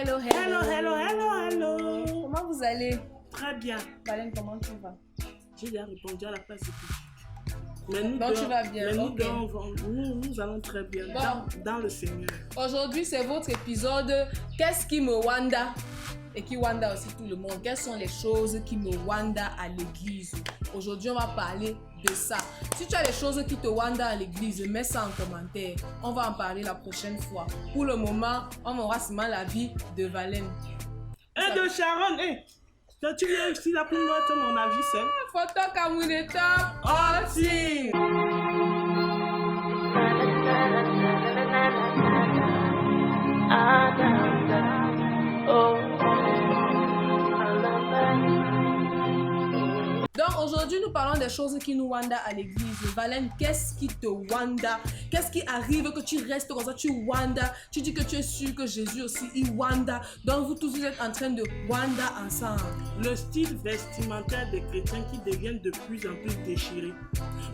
hello. Hello. Comment vous allez? Très bien. Valène, comment tu vas? J'ai déjà répondu à la place publique. Mais nous Donc tu vas bien. Mais Okay. nous allons très bien Bon. dans le Seigneur. Aujourd'hui, c'est votre épisode Qu'est-ce qui me wanda? Et qui wanda aussi tout le monde. Quelles sont les choses qui me wanda à l'église? Aujourd'hui, on va parler de ça. Si tu as des choses qui te wanda à l'église, mets ça en commentaire. On va en parler la prochaine fois. Pour le moment, on aura seulement la vie de Valène. Et de Sharon, tu viens ici là pour moi, mon avis, c'est Photo Kamuneta, all team. Donc aujourd'hui, nous parlons des choses qui nous wanda à l'église. Valène, qu'est-ce qui te wanda? Qu'est-ce qui arrive que tu restes comme ça, tu wanda? Tu dis que tu es sûr que Jésus aussi, il wanda. Donc vous tous, vous êtes en train de wanda ensemble. le style vestimentaire des chrétiens qui deviennent de plus en plus déchirés.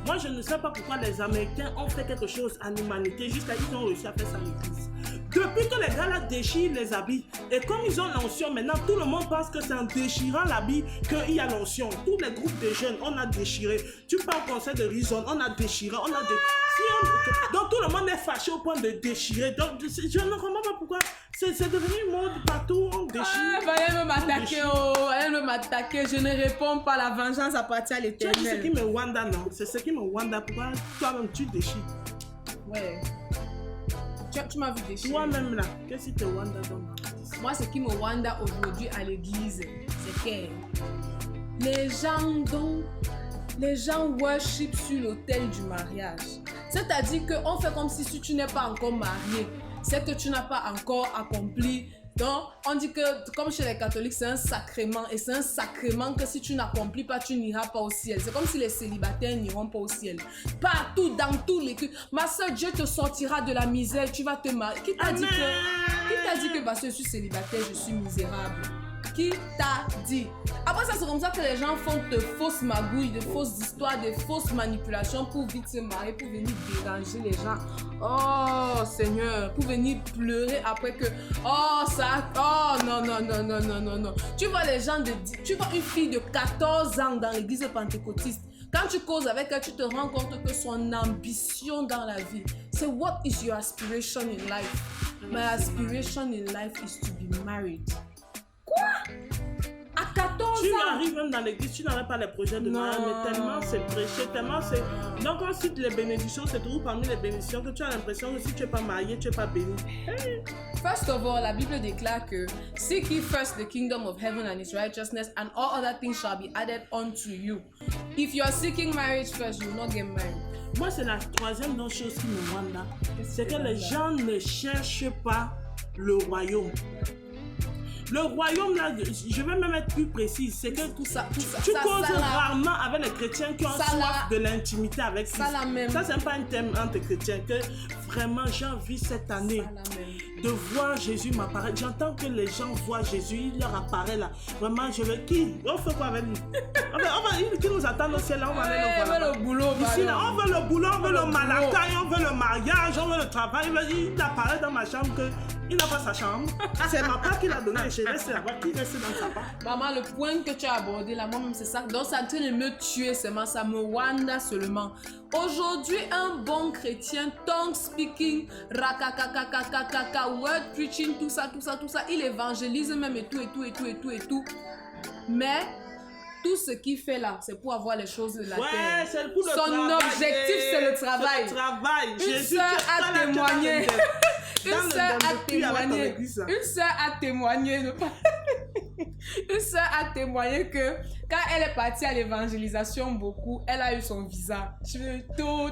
Moi, je ne sais pas pourquoi les Américains ont fait quelque chose à l'humanité, jusqu'à ils ont réussi à faire ça à l'église. Depuis que les gars là déchirent les habits, et comme ils ont l'onction, maintenant tout le monde pense que c'est en déchirant l'habit qu'il y a l'onction. Tous les groupes de jeunes, on a déchiré. Tu pars au conseil de Rison, on a déchiré, donc tout le monde est fâché au point de déchirer. Donc je ne comprends pas pourquoi. C'est devenu une mode partout, on déchire. Valène veut m'attaquer, elle veut m'attaquer. Je ne réponds pas, la vengeance appartient à Tu l'Éternel. sais ce qui me wanda, non? C'est ce qui me wanda. Pourquoi toi-même tu déchires? Ouais. Tu m'as vu déchirer. Toi-même là, qu'est-ce qui te wanda donc? Moi, ce qui me wanda aujourd'hui à l'église, c'est que les gens worship sur l'autel du mariage. C'est-à-dire qu'on fait comme si tu n'es pas encore marié, c'est que tu n'as pas encore accompli. Donc, on dit que, comme chez les catholiques, c'est un sacrement. Et c'est un sacrement que si tu n'accomplis pas, tu n'iras pas au ciel. C'est comme si les célibataires n'iront pas au ciel. Partout, dans tous les cultes. Ma soeur, Dieu te sortira de la misère. Tu vas te marier. Qui t'a dit que parce que je suis célibataire, je suis misérable? Qui t'a dit? Après ça, c'est comme ça que les gens font de fausses magouilles, de fausses histoires, de fausses manipulations pour vite se marier, pour venir déranger les gens. Oh Seigneur, pour venir pleurer après que non. Tu vois les gens tu vois une fille de 14 ans dans l'église pentecôtiste. Quand tu causes avec elle, tu te rends compte que son ambition dans la vie, c'est what is your aspiration in life? My aspiration in life is to be married. Quoi? À 14 ans? Tu arrives même dans l'église, tu n'avais pas les projets de mariage, mais tellement c'est prêché, tellement c'est... Donc on cite les bénédictions, c'est toujours parmi les bénédictions que tu as l'impression que si tu n'es pas marié, tu n'es pas béni. First of all, la Bible déclare que Seek ye first the kingdom of heaven and its righteousness, and all other things shall be added unto you. If you are seeking marriage first, you will not get married. Moi, c'est la troisième chose qui me wanda, c'est que les gens ne cherchent pas le royaume. Le royaume, là, je vais même être plus précise, c'est que tu causes rarement avec les chrétiens qui ont soif de l'intimité avec Christ. Ça, c'est pas un thème entre chrétiens que vraiment j'ai envie cette année de voir Jésus m'apparaître. J'entends que les gens voient Jésus, il leur apparaît là. Vraiment, je veux qui? On fait quoi avec lui? Qui nous attend au ciel là? On va aller le voir. On veut le boulot. Ici, là, on veut le boulot, on veut le malakai, on veut le mariage, on veut le travail. Il apparaît dans ma chambre que il n'a pas sa chambre. C'est ma part qui l'a donné et je reste là-bas. Qui reste dans sa part? Maman, le point que tu as abordé là, moi-même, c'est ça. Donc, ça a en train de me tuer seulement. Ça me wanda seulement. Aujourd'hui, un bon chrétien, tongue speaking, rakakakakakaka, word preaching, tout ça, il évangélise même et tout. Mais tout ce qu'il fait là, c'est pour avoir les choses de la terre. C'est pour le Son travail. objectif, c'est le travail. C'est le travail. Une sœur a témoigné. Une sœur a témoigné. Une sœur a témoigné que quand elle est partie à l'évangélisation beaucoup, elle a eu son visa. Tous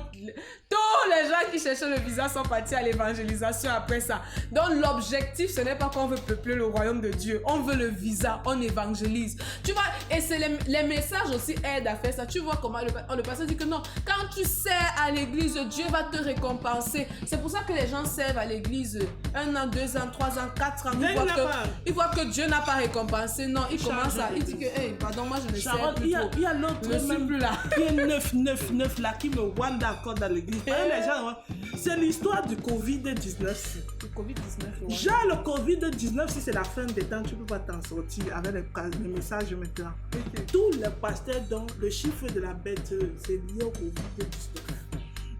les gens qui cherchaient le visa sont partis à l'évangélisation après ça. Donc l'objectif, ce n'est pas qu'on veut peupler le royaume de Dieu. On veut le visa, on évangélise. Tu vois, et c'est les messages aussi aident à faire ça. Tu vois comment le pasteur dit que non, quand tu sers à l'église, Dieu va te récompenser. C'est pour ça que les gens servent à l'église 1 an, 2 ans, 3 ans, 4 ans. Ils voient que Dieu n'a pas récompensé. compenser. Non, il commence à... Il dit que, hey, pardon, moi je ne sais plus trop. Il y a l'autre Je ne suis même plus là. qui est 999 là, qui me wanda encore dans l'église. Les gens, c'est l'histoire du Covid-19. Le Covid-19, ouais. Genre le Covid-19, si c'est la fin des temps, tu ne peux pas t'en sortir avec les messages maintenant. Tous les pasteurs dont le chiffre de la bête, c'est lié au Covid-19.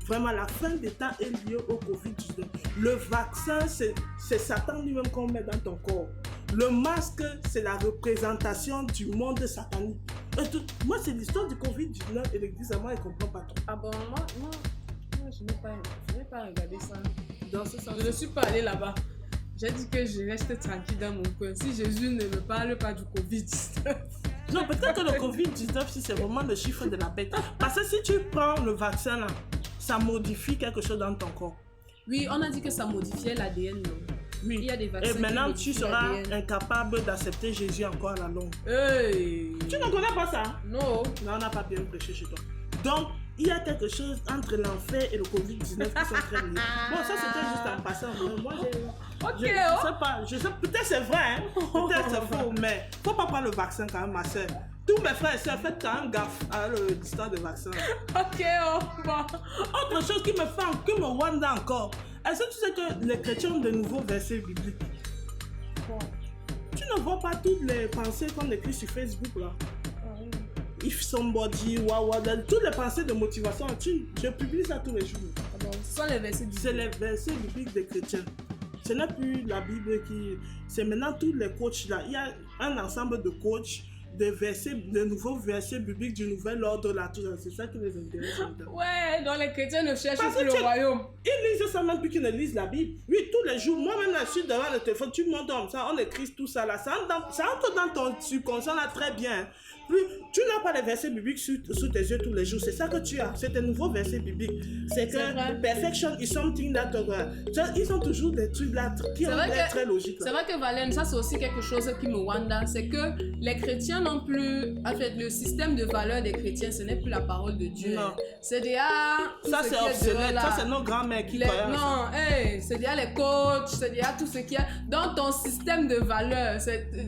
Vraiment, la fin des temps est liée au Covid-19. Le vaccin, c'est Satan lui-même qu'on met dans ton corps. Le masque, c'est la représentation du monde satanique. Moi, c'est l'histoire du Covid-19 et l'église, moi, elle ne comprend pas trop. Ah bon, moi je n'ai pas regardé ça dans ce sens. Je ne suis pas allée là-bas. J'ai dit que je reste tranquille dans mon coin. Si Jésus ne me parle pas du Covid-19. Non, peut-être que le Covid-19, si c'est vraiment le chiffre de la bête. Parce que si tu prends le vaccin là, ça modifie quelque chose dans ton corps. Oui, on a dit que ça modifiait l'ADN. Non? Oui. Il y a des vaccins. Et maintenant, tu seras l'ADN. incapable d'accepter Jésus encore à la longue. Hey. Tu ne connais pas ça? Non. Non, on n'a pas bien prêché chez toi. Donc, il y a quelque chose entre l'enfer et le Covid-19 qui sont très liés. Bon, ça c'était juste en passant. Moi, je sais pas. Peut-être c'est vrai, hein? Peut-être c'est faux, mais faut pas prendre le vaccin quand même, ma soeur. Tous mes frères et sœurs, faites quand même gaffe à l'histoire de vaccin. Ok, bon. Autre chose qui me wanda encore. Est-ce que tu sais que les chrétiens ont de nouveaux versets bibliques? Bon. Tu ne vois pas toutes les pensées qu'on écrit sur Facebook là? If somebody, toutes les pensées de motivation, je publie ça tous les jours. Ah bon, ce sont les versets bibliques. C'est les versets bibliques des chrétiens. Ce n'est plus la Bible qui... C'est maintenant tous les coachs là. Il y a un ensemble de coachs, de nouveaux versets bibliques du nouvel ordre là. C'est ça qui les intéresse maintenant. Ouais, donc les chrétiens ne cherchent plus le royaume. Ils lisent ça même plus qu'ils ne lisent la Bible. Oui, tous les jours. Moi-même, je suis devant le téléphone, tu montes comme ça, on écrit tout ça là. Ça entre dans ton subconscient là très bien. Plus, tu n'as pas les versets bibliques sous tes yeux tous les jours. C'est ça que tu as. C'est tes nouveaux versets bibliques. C'est que perfection is something that... Ils ont toujours des trucs là qui sont très logiques. C'est vrai que Valène, ça c'est aussi quelque chose qui me wanda. C'est que les chrétiens n'ont plus... En fait, le système de valeurs des chrétiens, ce n'est plus la parole de Dieu. Non. C'est déjà... Ça c'est obsolète. Ça c'est nos grands-mères qui croient. Non, hey, c'est déjà les coachs, c'est déjà tout ce qu'il y a dans ton système de valeurs.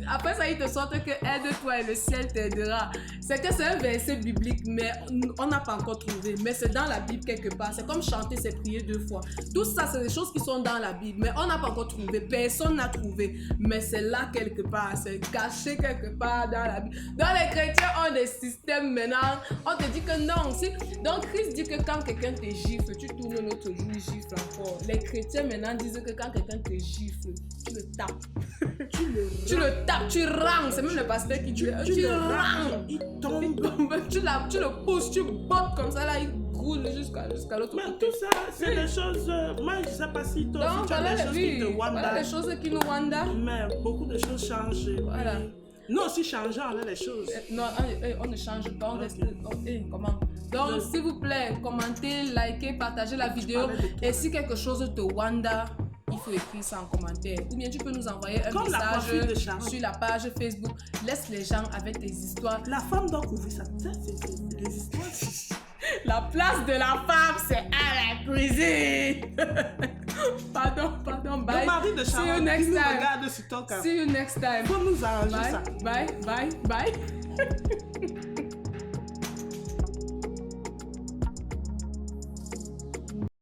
Après ça, ils te sortent que aide-toi et le ciel t'aidera. C'est que c'est un verset biblique, mais on n'a pas encore trouvé. Mais c'est dans la Bible quelque part. C'est comme chanter, c'est prier 2 fois. Tout ça, c'est des choses qui sont dans la Bible, mais on n'a pas encore trouvé. Personne n'a trouvé. Mais c'est là quelque part. C'est caché quelque part dans la Bible. Dans les chrétiens ont des systèmes maintenant. On te dit que non. Donc Christ dit que quand quelqu'un te gifle, tu tournes l'autre jour, il gifle encore. Les chrétiens maintenant disent que quand quelqu'un te gifle, tu le tapes. Tu le tapes, tu rangs. C'est même le pasteur qui tu rangs. Il tombe. Tu le pousses, tu bottes comme ça là, il coule jusqu'à l'autre côté. Mais tout ça, c'est des choses. Moi, je sais pas si toi aussi tu as des choses qui te wanda. Voilà les choses qui nous wanda. Mais beaucoup de choses changent. Voilà. Nous aussi changeons avec les choses. Non, on ne change pas. On reste. Comment? Donc, s'il vous plaît, commentez, likez, partagez la vidéo. Et si quelque chose te wanda, il faut écrire ça en commentaire. Ou bien tu peux nous envoyer un message sur la page Facebook. Laisse les gens avec tes histoires. La femme doit couvrir ça. C'est des histoires. La place de la femme, c'est à la cuisine. Pardon, bye. Le mari de Sharon, see you next qui nous time. regarde sur ton camp. See you next time. Faut nous arranger ça. Bye.